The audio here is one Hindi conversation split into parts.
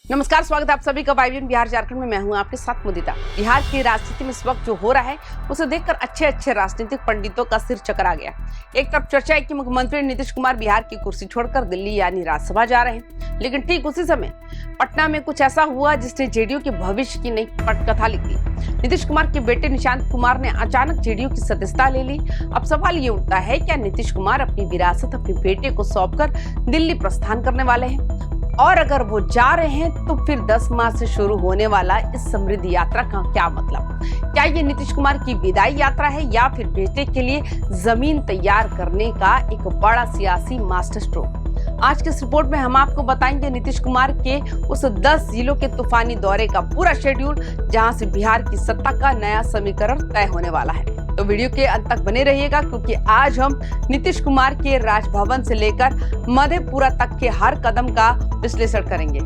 नमस्कार, स्वागत है आप सभी का वाइब्रेंट बिहार झारखंड में। मैं हूं आपके साथ मुदिता। बिहार की राजनीति में इस वक्त जो हो रहा है उसे देखकर अच्छे राजनीतिक पंडितों का सिर चकरा गया। एक तरफ चर्चा है कि मुख्यमंत्री नीतीश कुमार बिहार की कुर्सी छोड़कर दिल्ली यानी राज्यसभा जा रहे हैं, लेकिन ठीक उसी समय पटना में कुछ ऐसा हुआ जिसने जेडीयू के भविष्य की नई पटकथा लिख दी। नीतीश कुमार के बेटे निशांत कुमार ने अचानक जेडीयू की सदस्यता ले ली। अब सवाल ये उठता है, क्या नीतीश कुमार अपनी विरासत अपने बेटे को सौंपकर दिल्ली प्रस्थान करने वाले हैं? और अगर वो जा रहे हैं तो फिर 10 मार्च से शुरू होने वाला इस समृद्धि यात्रा का क्या मतलब? क्या ये नीतीश कुमार की विदाई यात्रा है या फिर बेटे के लिए जमीन तैयार करने का एक बड़ा सियासी मास्टर स्ट्रोक? आज के इस रिपोर्ट में हम आपको बताएंगे नीतीश कुमार के उस 10 जिलों के तूफानी दौरे का पूरा शेड्यूल, जहां से बिहार की सत्ता का नया समीकरण तय होने वाला है। तो वीडियो के अंत तक बने रहिएगा, क्योंकि आज हम नीतीश कुमार के राजभवन से लेकर मधेपुरा तक के हर कदम का विश्लेषण करेंगे।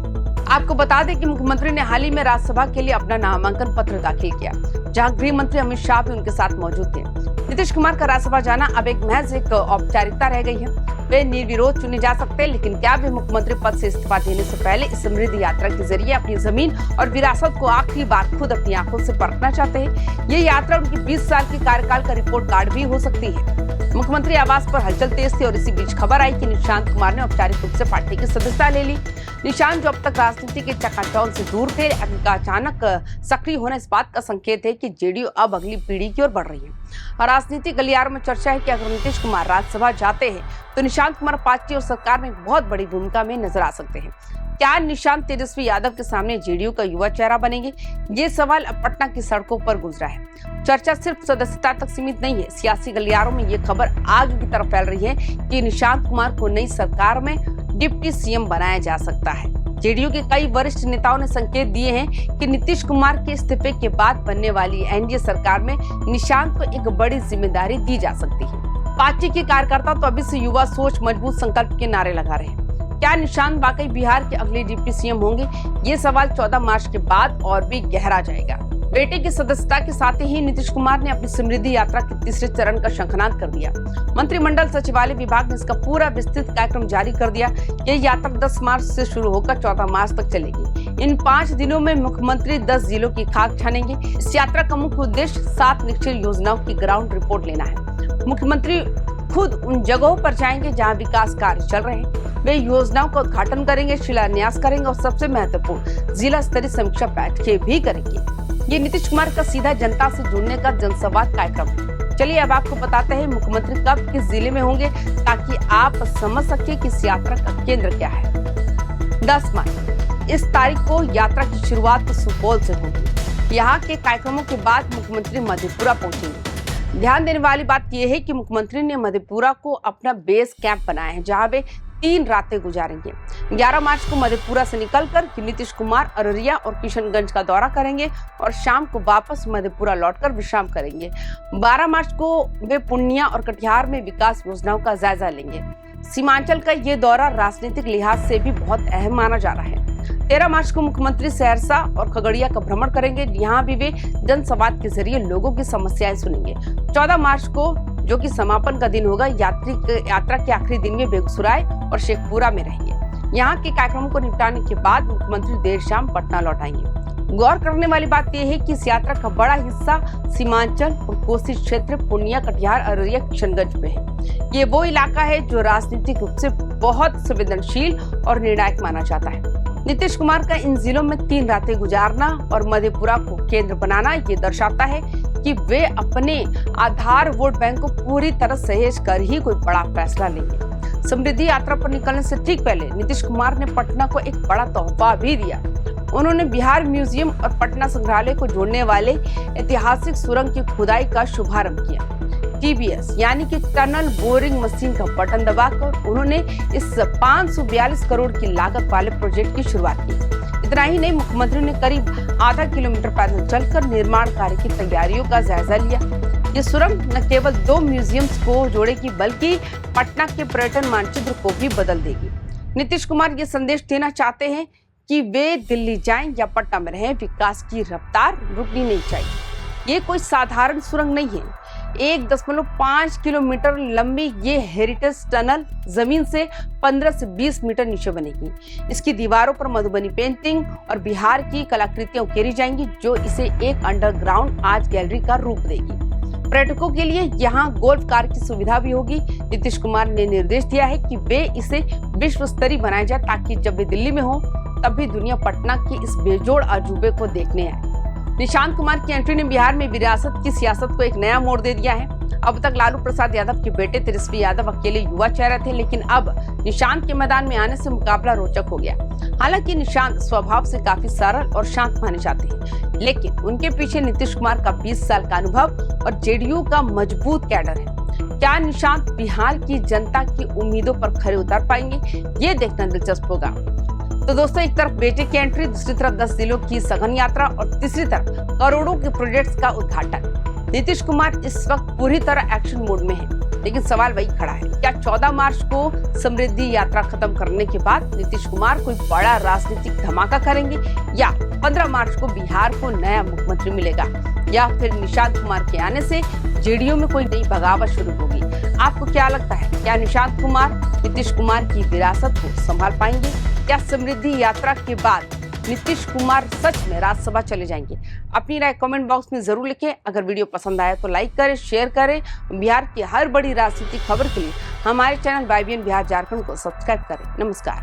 आपको बता दें कि मुख्यमंत्री ने हाल ही में राज्यसभा के लिए अपना नामांकन पत्र दाखिल किया, जहां गृह मंत्री अमित शाह भी उनके साथ मौजूद थे। नीतीश कुमार का राज्यसभा जाना अब एक महज एक औपचारिकता रह गई है। वे निर्विरोध चुने जा सकते हैं, लेकिन क्या वे मुख्यमंत्री पद से इस्तीफा देने से पहले इस समृद्धि यात्रा के जरिए अपनी जमीन और विरासत को आखिरी बार खुद अपनी आंखों से परखना चाहते हैं? ये यात्रा उनकी 20 साल की कार्यकाल का रिपोर्ट कार्ड भी हो सकती है। मुख्यमंत्री आवास पर हलचल तेज थी और इसी बीच खबर आई कि निशांत कुमार ने औपचारिक रूप से पार्टी की सदस्यता ले ली। निशांत, जो अब तक राजनीति के चकाचौंध से दूर थे, उनका अचानक सक्रिय होना इस बात का संकेत है कि जेडीयू अब अगली पीढ़ी की ओर बढ़ रही है। राजनीतिक गलियारों में चर्चा है कि अगर नीतीश कुमार राज्यसभा जाते हैं तो निशांत कुमार पार्टी और सरकार में एक बहुत बड़ी भूमिका में नजर आ सकते हैं। क्या निशांत तेजस्वी यादव के सामने जेडीयू का युवा चेहरा बनेंगे? ये सवाल अब पटना की सड़कों पर गुजरा है। चर्चा सिर्फ सदस्यता तक सीमित नहीं है। सियासी गलियारों में ये खबर आगे की तरफ फैल रही है कि निशांत कुमार को नई सरकार में डिप्टी सीएम बनाया जा सकता है। जेडीयू के कई वरिष्ठ नेताओं ने संकेत दिए हैं कि नीतीश कुमार के इस्तीफे के बाद बनने वाली एनडीए सरकार में निशांत को एक बड़ी जिम्मेदारी दी जा सकती है। पार्टी के कार्यकर्ता तो अभी से युवा सोच, मजबूत संकल्प के नारे लगा रहे हैं। क्या निशांत वाकई बिहार के अगले डिप्टी सीएम होंगे? ये सवाल 14 मार्च के बाद और भी गहरा जाएगा। बेटे की सदस्यता के साथ ही नीतीश कुमार ने अपनी समृद्धि यात्रा के तीसरे चरण का शंखनाद कर दिया। मंत्रिमंडल सचिवालय विभाग ने इसका पूरा विस्तृत कार्यक्रम जारी कर दिया। ये यात्रा 10 मार्च से शुरू होकर 14 मार्च तक चलेगी। इन 5 दिनों में मुख्यमंत्री 10 जिलों की खाक छानेंगे। इस यात्रा का मुख्य उद्देश्य 7 निश्चित योजनाओं की ग्राउंड रिपोर्ट लेना है। मुख्यमंत्री खुद उन जगहों पर जाएंगे जहाँ विकास कार्य चल रहे हैं। वे योजनाओं का उद्घाटन करेंगे, शिलान्यास करेंगे और सबसे महत्वपूर्ण जिला स्तरीय समीक्षा बैठकें भी करेंगे। ये नीतीश कुमार का सीधा जनता से जुड़ने का जनसंवाद कार्यक्रम है। चलिए अब आपको बताते हैं मुख्यमंत्री कब किस जिले में होंगे, ताकि आप समझ सके कि इस यात्रा का केंद्र क्या है। 10 मार्च, इस तारीख को यात्रा की शुरुआत सुपौल से होगी। यहाँ के कार्यक्रमों के बाद मुख्यमंत्री मधेपुरा पहुंचेंगे। ध्यान देने वाली बात यह है कि मुख्यमंत्री ने मधेपुरा को अपना बेस कैंप बनाया है, जहां वे 3 रातें गुजारेंगे। 11 मार्च को मधेपुरा से निकलकर नीतीश कुमार अररिया और किशनगंज का दौरा करेंगे और शाम को वापस मधेपुरा लौटकर विश्राम करेंगे। 12 मार्च को वे पूर्णिया और कटिहार में विकास योजनाओं का जायजा लेंगे। सीमांचल का ये दौरा राजनीतिक लिहाज से भी बहुत अहम माना जा रहा है। 13 मार्च को मुख्यमंत्री सहरसा और खगड़िया का भ्रमण करेंगे। यहाँ भी वे जनसंवाद के जरिए लोगों की समस्याएं सुनेंगे। 14 मार्च को, जो कि समापन का दिन होगा, यात्रा के आखिरी दिन में बेगूसराय और शेखपुरा में रहेंगे। यहाँ के कार्यक्रमों को निपटाने के बाद मुख्यमंत्री देर शाम पटना लौट आएंगे। गौर करने वाली बात यह है कि इस यात्रा का बड़ा हिस्सा सीमांचल और कोसी क्षेत्र, पूर्णिया, कटिहार, अररिया, किशनगंज में है। ये वो इलाका है जो राजनीतिक रूप से बहुत संवेदनशील और निर्णायक माना जाता है। नीतीश कुमार का इन जिलों में 3 रातें गुजारना और मधेपुरा को केंद्र बनाना ये दर्शाता है कि वे अपने आधार वोट बैंक को पूरी तरह सहेज कर ही कोई बड़ा फैसला लेंगे। समृद्धि यात्रा पर निकलने से ठीक पहले नीतीश कुमार ने पटना को एक बड़ा तोहफा भी दिया। उन्होंने बिहार म्यूजियम और पटना संग्रहालय को जोड़ने वाले ऐतिहासिक सुरंग की खुदाई का शुभारंभ किया। TBS यानी कि टनल बोरिंग मशीन का बटन दबाकर उन्होंने इस 542 करोड़ की लागत वाले प्रोजेक्ट की शुरुआत की। इतना ही नहीं, मुख्यमंत्री ने करीब आधा किलोमीटर पैदल चलकर निर्माण कार्य की तैयारियों का जायजा लिया। ये सुरंग न केवल 2 म्यूजियम्स को जोड़ेगी, बल्कि पटना के पर्यटन मानचित्र को भी बदल देगी। नीतीश कुमार ये संदेश देना चाहते हैं कि वे दिल्ली जाएं या पटना में रहें, विकास की रफ्तार रुकनी नहीं चाहिए। ये कोई साधारण सुरंग नहीं है, 1.5 किलोमीटर लंबी ये हेरिटेज टनल जमीन से 15 से 20 मीटर नीचे बनेगी। इसकी दीवारों पर मधुबनी पेंटिंग और बिहार की कलाकृतियां उकेरी जाएंगी, जो इसे एक अंडरग्राउंड आर्ट गैलरी का रूप देगी। पर्यटकों के लिए यहाँ गोल्फ कार की सुविधा भी होगी। नीतीश कुमार ने निर्देश दिया है कि वे इसे विश्व स्तरीय बनाया जाए, ताकि जब वे दिल्ली में हो तब भी दुनिया पटना के इस बेजोड़ अजूबे को देखने आए। निशांत कुमार की एंट्री ने बिहार में विरासत की सियासत को एक नया मोड़ दे दिया है। अब तक लालू प्रसाद यादव के बेटे तेजस्वी यादव अकेले युवा चेहरा थे, लेकिन अब निशांत के मैदान में आने से मुकाबला रोचक हो गया। हालांकि निशांत स्वभाव से काफी सरल और शांत माने जाते हैं, लेकिन उनके पीछे नीतीश कुमार का 20 साल का अनुभव और जेडीयू का मजबूत कैडर है। क्या निशांत बिहार की जनता की उम्मीदों पर खरे उतर पाएंगे, ये देखना दिलचस्प होगा। तो दोस्तों, एक तरफ बेटे की एंट्री, दूसरी तरफ 10 जिलों की सघन यात्रा और तीसरी तरफ करोड़ों के प्रोजेक्ट्स का उद्घाटन। नीतीश कुमार इस वक्त पूरी तरह एक्शन मोड में है, लेकिन सवाल वही खड़ा है, क्या 14 मार्च को समृद्धि यात्रा खत्म करने के बाद नीतीश कुमार कोई बड़ा राजनीतिक धमाका करेंगे, या 15 मार्च को बिहार को नया मुख्यमंत्री मिलेगा, या फिर निशांत कुमार के आने से जेडीयू में कोई नई बगावत शुरू होगी? आपको क्या लगता है, क्या निशांत कुमार नीतीश कुमार की विरासत को संभाल पाएंगे? क्या समृद्धि यात्रा के बाद नीतीश कुमार सच में राज्यसभा चले जाएंगे? अपनी राय कमेंट बॉक्स में जरूर लिखें। अगर वीडियो पसंद आया तो लाइक करें, शेयर करें। बिहार की हर बड़ी राजनीतिक खबर के लिए हमारे चैनल YBN बिहार झारखंड को सब्सक्राइब करें। नमस्कार।